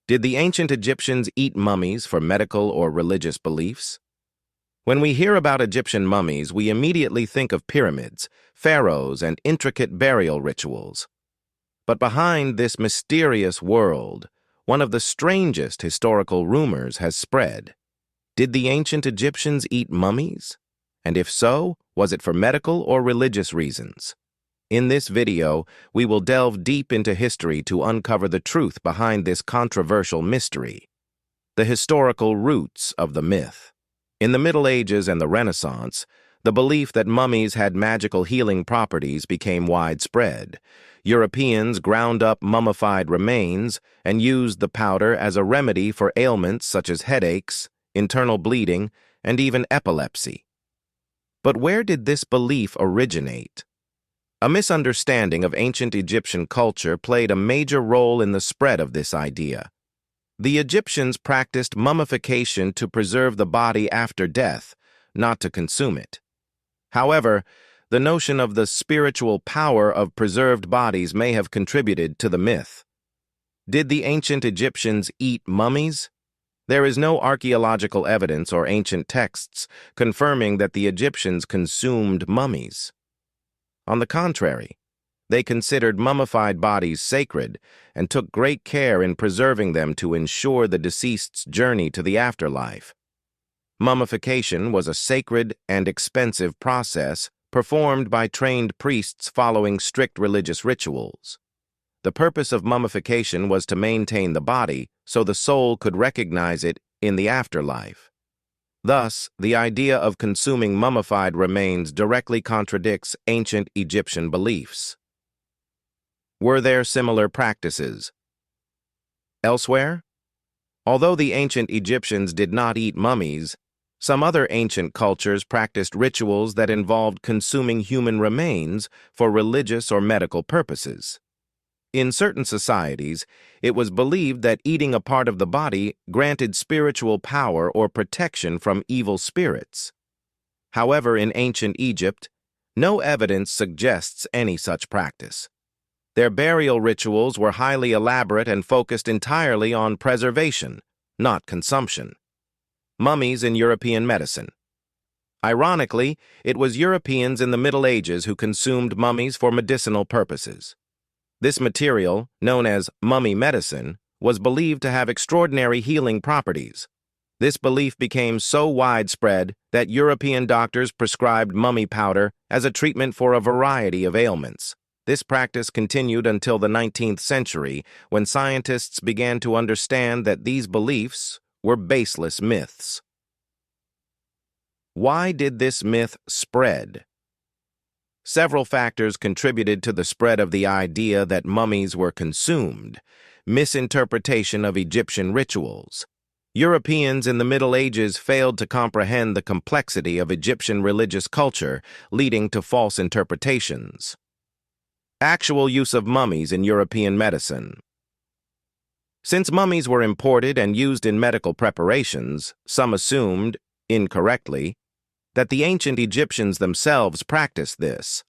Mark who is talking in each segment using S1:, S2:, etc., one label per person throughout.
S1: Did the ancient Egyptians eat mummies for medical or religious beliefs? When we hear about Egyptian mummies, we immediately think of pyramids, pharaohs, and intricate burial rituals. But behind this mysterious world, one of the strangest historical rumors has spread. Did the ancient Egyptians eat mummies? And if so, was it for medical or religious reasons? In this video, we will delve deep into history to uncover the truth behind this controversial mystery. The historical roots of the myth. In the Middle Ages and the Renaissance, the belief that mummies had magical healing properties became widespread. Europeans ground up mummified remains and used the powder as a remedy for ailments such as headaches, internal bleeding, and even epilepsy. But where did this belief originate? A misunderstanding of ancient Egyptian culture played a major role in the spread of this idea. The Egyptians practiced mummification to preserve the body after death, not to consume it. However, the notion of the spiritual power of preserved bodies may have contributed to the myth. Did the ancient Egyptians eat mummies? There is no archaeological evidence or ancient texts confirming that the Egyptians consumed mummies. On the contrary, they considered mummified bodies sacred and took great care in preserving them to ensure the deceased's journey to the afterlife. Mummification was a sacred and expensive process performed by trained priests following strict religious rituals. The purpose of mummification was to maintain the body so the soul could recognize it in the afterlife. Thus, the idea of consuming mummified remains directly contradicts ancient Egyptian beliefs. Were there similar practices elsewhere? Although the ancient Egyptians did not eat mummies, some other ancient cultures practiced rituals that involved consuming human remains for religious or medical purposes. In certain societies, it was believed that eating a part of the body granted spiritual power or protection from evil spirits. However, in ancient Egypt, no evidence suggests any such practice. Their burial rituals were highly elaborate and focused entirely on preservation, not consumption. Mummies in European medicine. Ironically, it was Europeans in the Middle Ages who consumed mummies for medicinal purposes. This material, known as mummy medicine, was believed to have extraordinary healing properties. This belief became so widespread that European doctors prescribed mummy powder as a treatment for a variety of ailments. This practice continued until the 19th century, when scientists began to understand that these beliefs were baseless myths. Why did this myth spread? Several factors contributed to the spread of the idea that mummies were consumed. Misinterpretation of Egyptian rituals. Europeans in the Middle Ages failed to comprehend the complexity of Egyptian religious culture, leading to false interpretations. Actual use of mummies in European medicine. Since mummies were imported and used in medical preparations, some assumed, incorrectly, that the ancient Egyptians themselves practiced this.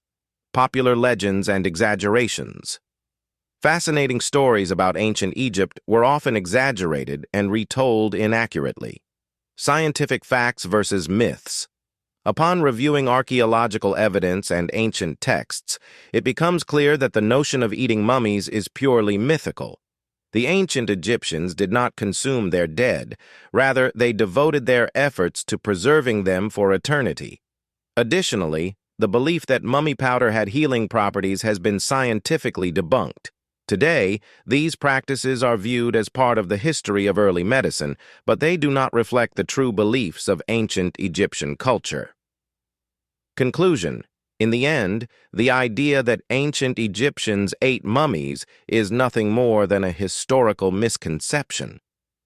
S1: Popular legends and exaggerations. Fascinating stories about ancient Egypt were often exaggerated and retold inaccurately. Scientific facts versus myths. Upon reviewing archaeological evidence and ancient texts, it becomes clear that the notion of eating mummies is purely mythical. The ancient Egyptians did not consume their dead. Rather, they devoted their efforts to preserving them for eternity. Additionally, the belief that mummy powder had healing properties has been scientifically debunked. Today, these practices are viewed as part of the history of early medicine, but they do not reflect the true beliefs of ancient Egyptian culture. Conclusion. In the end, the idea that ancient Egyptians ate mummies is nothing more than a historical misconception.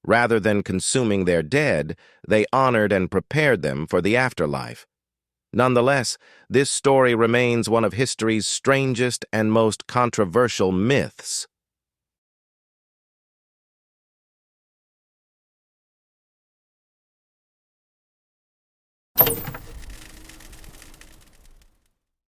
S1: Rather than consuming their dead, they honored and prepared them for the afterlife. Nonetheless, this story remains one of history's strangest and most controversial myths.